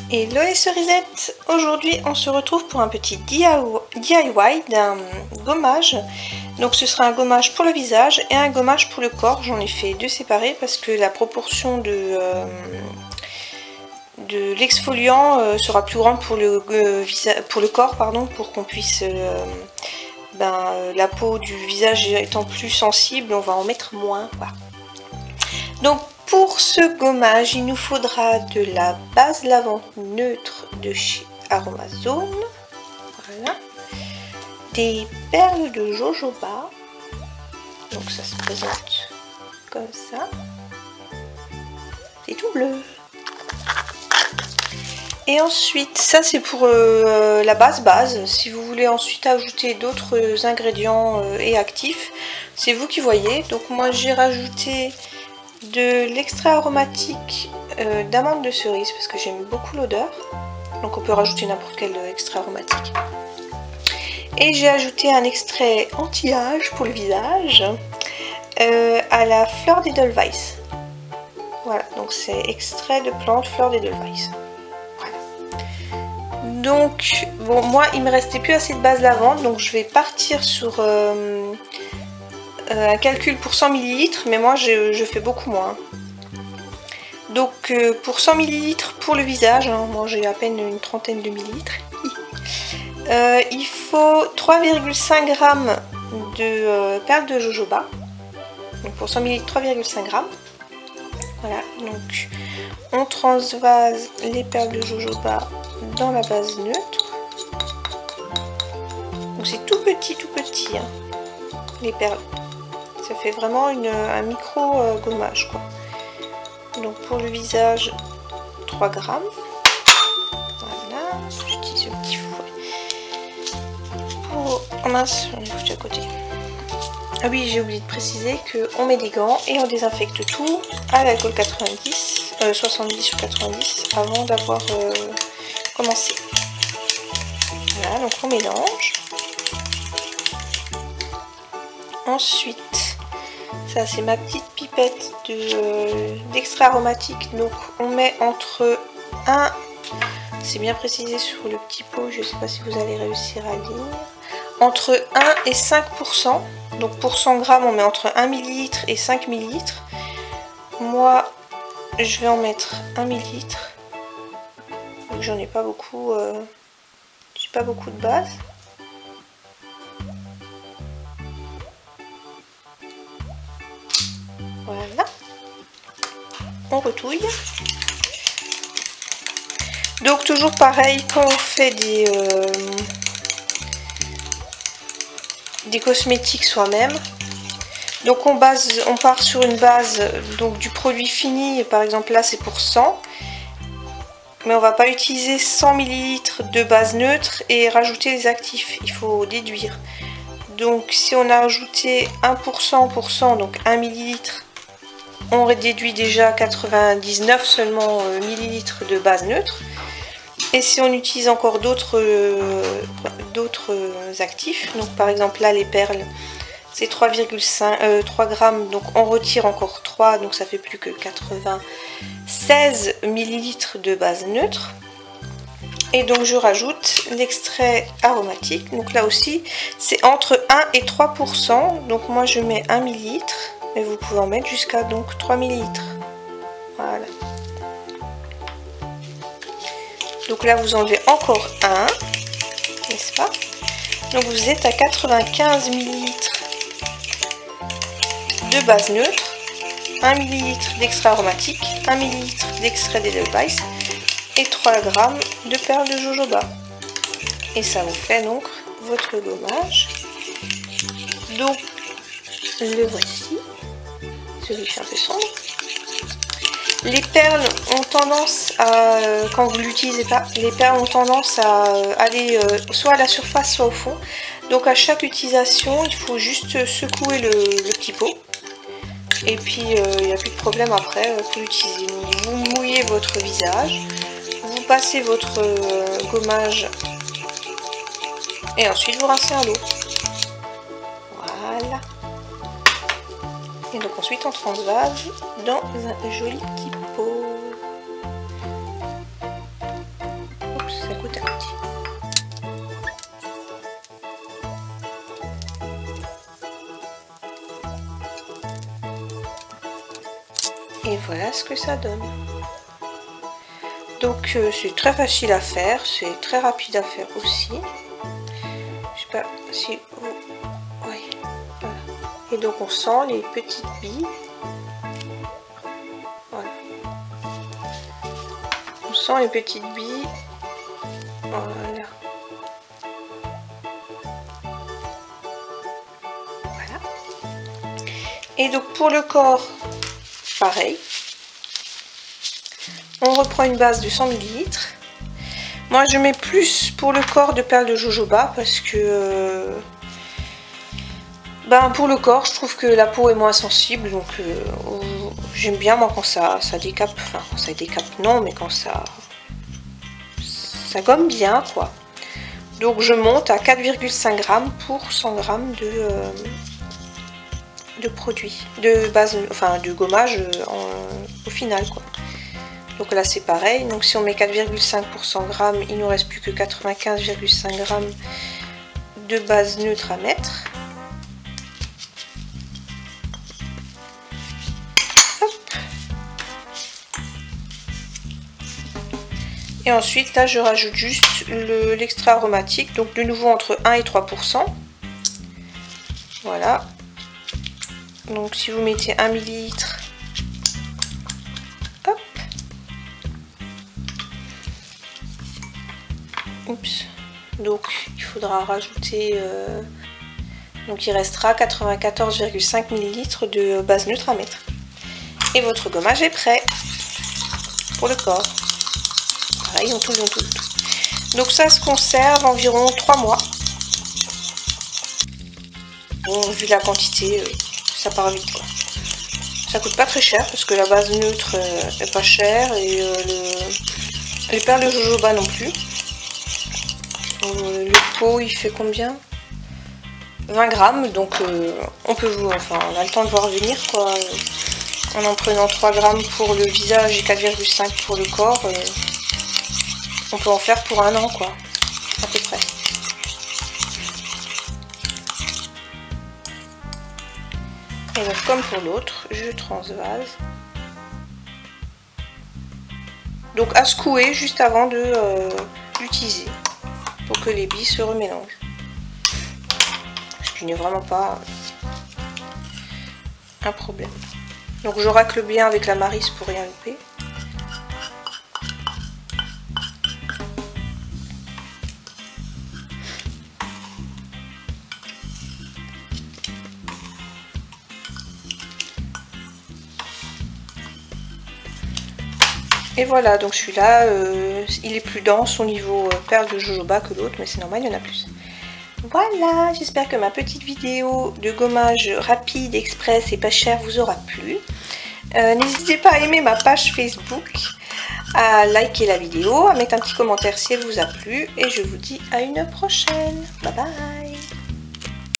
Hello les cerisettes, aujourd'hui on se retrouve pour un petit DIY d'un gommage. Donc ce sera un gommage pour le visage et un gommage pour le corps. J'en ai fait deux séparés parce que la proportion de l'exfoliant sera plus grande pour le corps, pour qu'on puisse, la peau du visage étant plus sensible, on va en mettre moins. Voilà. Donc pour ce gommage, il nous faudra de la base lavande neutre de chez Aromazone, voilà, des perles de jojoba, donc ça se présente comme ça, c'est tout bleu. Et ensuite, ça c'est pour la base. Si vous voulez ensuite ajouter d'autres ingrédients et actifs, c'est vous qui voyez. Donc moi j'ai rajouté de l'extrait aromatique d'amande de cerise parce que j'aime beaucoup l'odeur. Donc on peut rajouter n'importe quel extrait aromatique. Et j'ai ajouté un extrait anti-âge pour le visage à la fleur d'Edelweiss. Voilà, donc c'est extrait de plante fleur d'Edelweiss. Donc, bon, moi, il me restait plus assez de base lavande, donc je vais partir sur un calcul pour 100 ml, mais moi, je fais beaucoup moins. Donc, pour 100 ml pour le visage, hein, moi j'ai à peine une trentaine de millilitres, il faut 3,5 g de perles de jojoba. Donc, pour 100 ml, 3,5 g. Voilà, donc on transvase les perles de jojoba dans la base neutre. Donc c'est tout petit hein, les perles. Ça fait vraiment un micro gommage quoi. Donc pour le visage, 3 g. Voilà, j'utilise ce petit fouet. Pour... Oh mince, on est foutu à côté. Ah oui, j'ai oublié de préciser qu'on met des gants et on désinfecte tout à l'alcool 70 ou 90 avant d'avoir commencé. Voilà, donc on mélange. Ensuite, ça c'est ma petite pipette d'extrait aromatique. Donc on met entre 1, c'est bien précisé sur le petit pot, je ne sais pas si vous allez réussir à lire, entre 1 et 5%. Donc pour 100 g on met entre 1 ml et 5 ml. Moi je vais en mettre 1 ml. Donc j'en ai pas beaucoup, j'ai pas beaucoup de base. Voilà. On retouille. Donc toujours pareil, quand on fait des cosmétiques soi-même, donc on part sur une base donc du produit fini, par exemple là c'est pour 100, mais on va pas utiliser 100 ml de base neutre et rajouter les actifs, il faut déduire. Donc si on a ajouté 1%, donc 1 ml, on déduit déjà 99 seulement millilitres de base neutre. Et si on utilise encore d'autres actifs, donc par exemple là les perles c'est 3 g, donc on retire encore 3, donc ça fait plus que 96 ml de base neutre. Et donc je rajoute l'extrait aromatique, donc là aussi c'est entre 1 et 3%, donc moi je mets 1 ml, mais vous pouvez en mettre jusqu'à donc 3 ml. Voilà. Donc là vous enlevez encore 1, n'est-ce pas? Donc vous êtes à 95 ml de base neutre, 1 ml d'extrait aromatique, 1 ml d'extrait d'Edelweiss et 3 g de perles de jojoba. Et ça vous fait donc votre gommage. Donc le voici, celui-ci un peu sombre. Les perles ont tendance à, quand vous ne l'utilisez pas, les perles ont tendance à aller soit à la surface soit au fond. Donc à chaque utilisation, il faut juste secouer le petit pot. Et puis il n'y a plus de problème après pour l'utiliser. Vous mouillez votre visage, vous passez votre gommage et ensuite vous rincez en eau. Voilà. Et donc ensuite on transvase dans un joli petit pot. Et voilà ce que ça donne. Donc c'est très facile à faire, c'est très rapide à faire aussi. Je sais pas si vous... Oui, voilà. Et donc on sent les petites billes. Voilà. On sent les petites billes. Voilà. Voilà. Et donc pour le corps, pareil. On reprend une base de 100 ml. Moi je mets plus pour le corps de perles de jojoba parce que pour le corps je trouve que la peau est moins sensible, donc j'aime bien moi quand ça décape, enfin quand ça décape non, mais quand ça gomme bien quoi. Donc je monte à 4,5 g pour 100 g de produit, de base, enfin de gommage au final quoi. Donc là c'est pareil, donc si on met 4,5 pour 100 g, il nous reste plus que 95,5 g de base neutre à mettre. Hop. Et ensuite là je rajoute juste l'extrait aromatique, donc de nouveau entre 1 et 3%. Voilà. Donc si vous mettez 1 ml, hop. Oups. Donc il faudra rajouter, donc il restera 94,5 ml de base neutre à mettre. Et votre gommage est prêt pour le corps. Pareil, on touche, on touche. Donc ça se conserve environ 3 mois. Bon, vu la quantité, ça part vite quoi. Ça coûte pas très cher parce que la base neutre est pas chère et les perles de jojoba non plus. Le pot il fait combien? 20 grammes, donc on peut jouer, enfin on a le temps de voir venir quoi. En prenant 3 grammes pour le visage et 4,5 pour le corps, on peut en faire pour 1 an quoi, à peu près. Et donc comme pour l'autre, je transvase. Donc à secouer juste avant de l'utiliser, pour que les billes se remélangent. Ce qui n'est vraiment pas un problème. Donc je racle bien avec la maryse pour rien louper. Et voilà, donc celui-là, il est plus dense au niveau perles de jojoba que l'autre, mais c'est normal, il y en a plus. Voilà, j'espère que ma petite vidéo de gommage rapide, express et pas cher vous aura plu. N'hésitez pas à aimer ma page Facebook, à liker la vidéo, à mettre un petit commentaire si elle vous a plu, et je vous dis à une prochaine. Bye bye.